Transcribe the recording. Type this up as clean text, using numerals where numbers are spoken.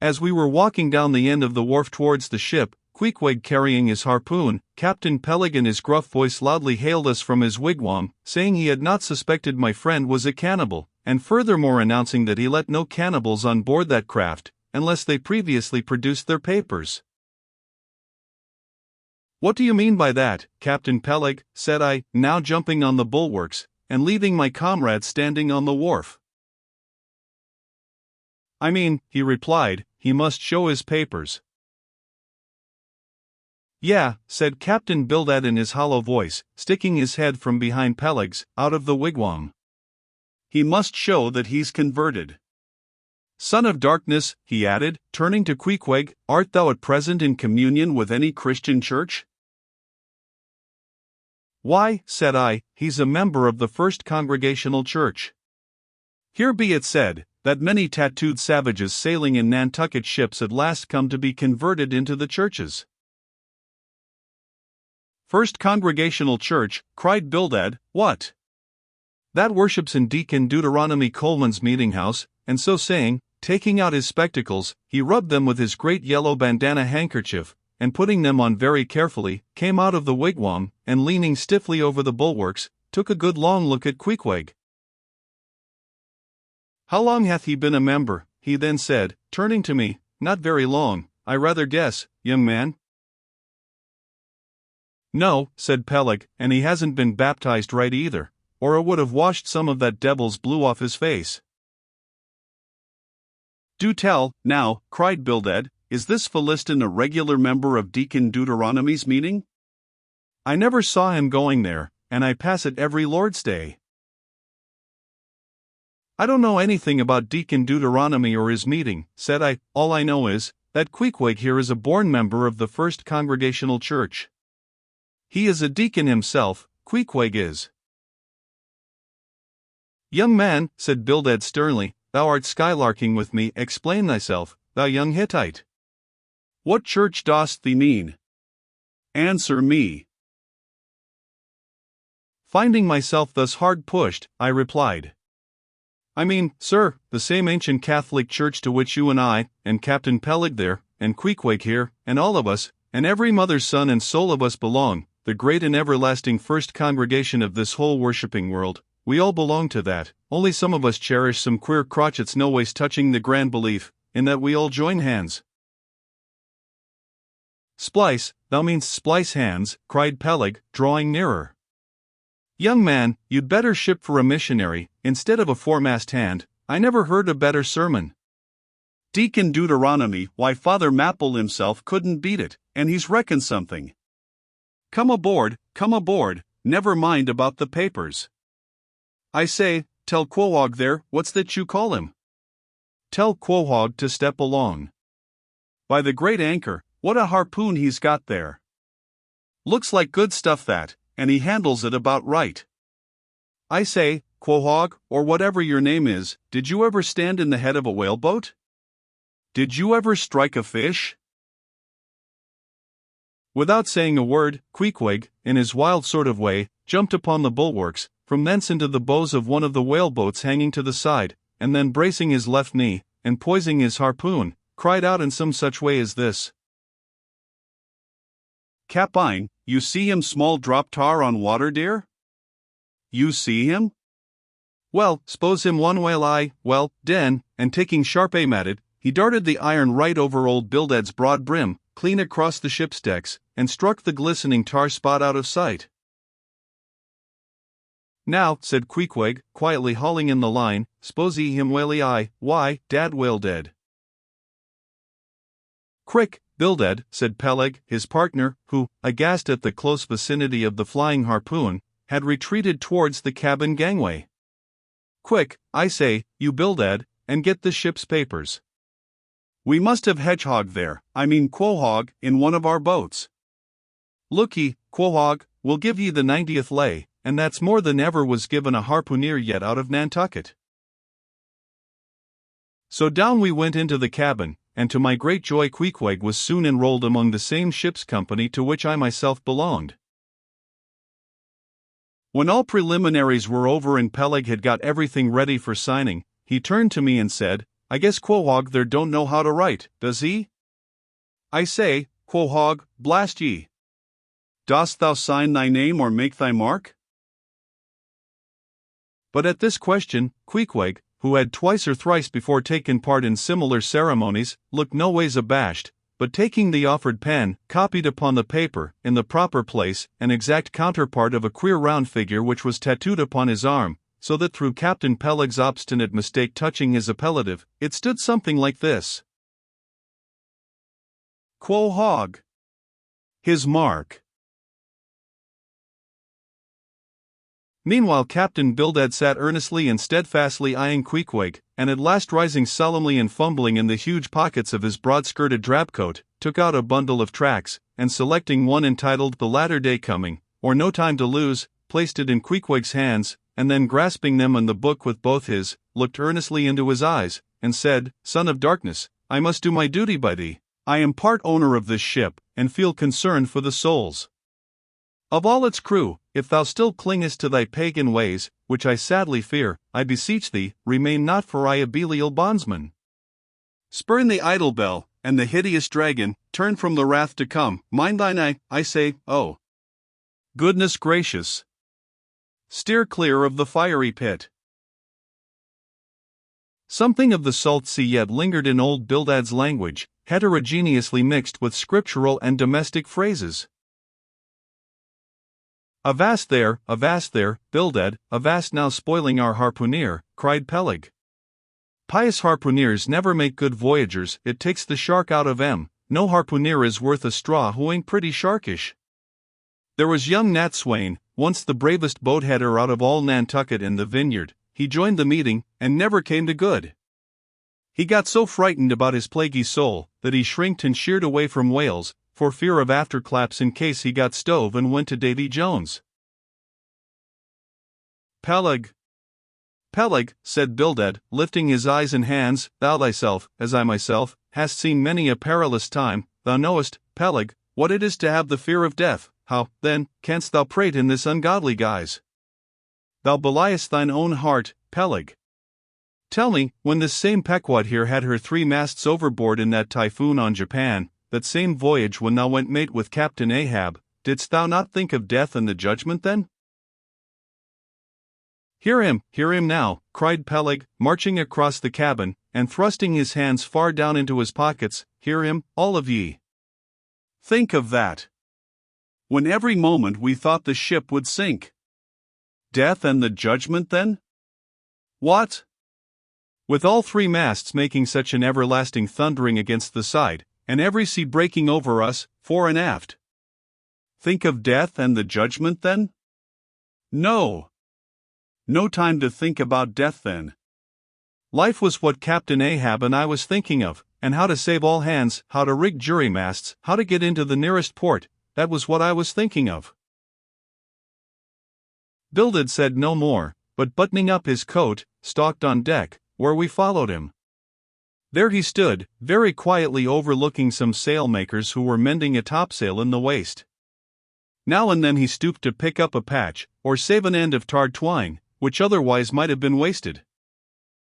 As we were walking down the end of the wharf towards the ship, Queequeg carrying his harpoon, Captain Peleg in his gruff voice loudly hailed us from his wigwam, saying he had not suspected my friend was a cannibal, and furthermore announcing that he let no cannibals on board that craft, unless they previously produced their papers. "What do you mean by that, Captain Peleg?" said I, now jumping on the bulwarks, and leaving my comrade standing on the wharf. "I mean," he replied, "he must show his papers." "Yeah," said Captain Bildad in his hollow voice, sticking his head from behind Peleg's, out of the wigwam. "He must show that he's converted. Son of darkness," he added, turning to Queequeg, "art thou at present in communion with any Christian church?" "Why," said I, "he's a member of the First Congregational Church." Here be it said, that many tattooed savages sailing in Nantucket ships at last come to be converted into the churches. "First Congregational Church," cried Bildad, "what? That worships in Deacon Deuteronomy Coleman's meeting house," and so saying, taking out his spectacles, he rubbed them with his great yellow bandana handkerchief, and putting them on very carefully, came out of the wigwam, and leaning stiffly over the bulwarks, took a good long look at Queequeg. "How long hath he been a member?" he then said, turning to me. "Not very long, I rather guess, young man." "No," said Peleg, "and he hasn't been baptized right either, or it would have washed some of that devil's blue off his face." "Do tell, now," cried Bildad, "is this Philistin a regular member of Deacon Deuteronomy's meeting? I never saw him going there, and I pass it every Lord's Day." "I don't know anything about Deacon Deuteronomy or his meeting," said I. "All I know is, that Queequeg here is a born member of the First Congregational Church. He is a deacon himself, Queequeg is." "Young man," said Bildad sternly, "thou art skylarking with me. Explain thyself, thou young Hittite. What church dost thee mean? Answer me." Finding myself thus hard pushed, I replied, "I mean, sir, the same ancient Catholic Church to which you and I, and Captain Peleg there, and Queequeg here, and all of us, and every mother's son and soul of us belong, the great and everlasting first congregation of this whole worshipping world. We all belong to that, only some of us cherish some queer crotchets no ways touching the grand belief, in that we all join hands." "Splice, thou meanst splice hands," cried Peleg, drawing nearer. "Young man, you'd better ship for a missionary, instead of a foremast hand. I never heard a better sermon. Deacon Deuteronomy, why Father Mapple himself couldn't beat it, and he's reckoned something. Come aboard, never mind about the papers. I say, tell Quohog there, what's that you call him? Tell Quohog to step along. By the great anchor, what a harpoon he's got there. Looks like good stuff that, and he handles it about right. I say, Quohog, or whatever your name is, did you ever stand in the head of a whaleboat? Did you ever strike a fish?" Without saying a word, Queequeg, in his wild sort of way, jumped upon the bulwarks, from thence into the bows of one of the whaleboats hanging to the side, and then bracing his left knee, and poising his harpoon, cried out in some such way as this: "Capine, you see him small drop tar on water, dear? You see him? Well, s'pose him one whale well, den," and taking sharp aim at it, he darted the iron right over old Bildad's broad brim, clean across the ship's decks, and struck the glistening tar spot out of sight. "Now," said Queequeg, quietly hauling in the line, "s'pose he him whaley why, dad whale dead." "Quick, Bildad," said Peleg, his partner, who, aghast at the close vicinity of the flying harpoon, had retreated towards the cabin gangway. "Quick, I say, you Bildad, and get the ship's papers. We must have Hedgehog there, Quohog, in one of our boats. Look ye, Quohog, we'll give ye the 90th lay, and that's more than ever was given a harpooneer yet out of Nantucket." So down we went into the cabin, and to my great joy Queequeg was soon enrolled among the same ship's company to which I myself belonged. When all preliminaries were over and Peleg had got everything ready for signing, he turned to me and said, I guess Quohog there don't know how to write, does he? I say, Quohog, blast ye. Dost thou sign thy name or make thy mark? But at this question, Queequeg, who had twice or thrice before taken part in similar ceremonies, looked no ways abashed, but taking the offered pen, copied upon the paper, in the proper place, an exact counterpart of a queer round figure which was tattooed upon his arm, so that through Captain Peleg's obstinate mistake touching his appellative, it stood something like this: Quohog. His mark. Meanwhile Captain Bildad sat earnestly and steadfastly eyeing Queequeg, and at last rising solemnly and fumbling in the huge pockets of his broad-skirted drabcoat, took out a bundle of tracts, and selecting one entitled The Latter Day Coming, or No Time to Lose, placed it in Queequeg's hands, and then grasping them and the book with both his, looked earnestly into his eyes, and said, Son of Darkness, I must do my duty by thee. I am part owner of this ship, and feel concern for the souls of all its crew. If thou still clingest to thy pagan ways, which I sadly fear, I beseech thee, remain not for I a Belial bondsman. Spurn the idol bell, and the hideous dragon, turn from the wrath to come, mind thine eye, I say, oh, goodness gracious! Steer clear of the fiery pit. Something of the salt sea yet lingered in old Bildad's language, heterogeneously mixed with scriptural and domestic phrases. Avast there, Bildad, avast now spoiling our harpooneer, cried Peleg. Pious harpooneers never make good voyagers, it takes the shark out of 'em, no harpooneer is worth a straw who ain't pretty sharkish. There was young Nat Swain, once the bravest boatheader out of all Nantucket and the Vineyard. He joined the meeting, and never came to good. He got so frightened about his plaguey soul, that he shrinked and sheered away from whales, for fear of afterclaps in case he got stove and went to Davy Jones. Peleg, said Bildad, lifting his eyes and hands, thou thyself, as I myself, hast seen many a perilous time, thou knowest, Peleg, what it is to have the fear of death. How, then, canst thou prate in this ungodly guise? Thou beliest thine own heart, Peleg. Tell me, when this same Pequod here had her 3 masts overboard in that typhoon on Japan, that same voyage when thou went mate with Captain Ahab, didst thou not think of death and the judgment then? Hear him now, cried Peleg, marching across the cabin, and thrusting his hands far down into his pockets, hear him, all of ye. Think of that. When every moment we thought the ship would sink. Death and the judgment then? What? With all 3 masts making such an everlasting thundering against the side, and every sea breaking over us, fore and aft. Think of death and the judgment then? No. No time to think about death then. Life was what Captain Ahab and I was thinking of, and how to save all hands, how to rig jury masts, how to get into the nearest port, that was what I was thinking of. Bildad said no more, but buttoning up his coat, stalked on deck, where we followed him. There he stood, very quietly overlooking some sailmakers who were mending a topsail in the waist. Now and then he stooped to pick up a patch, or save an end of tarred twine, which otherwise might have been wasted.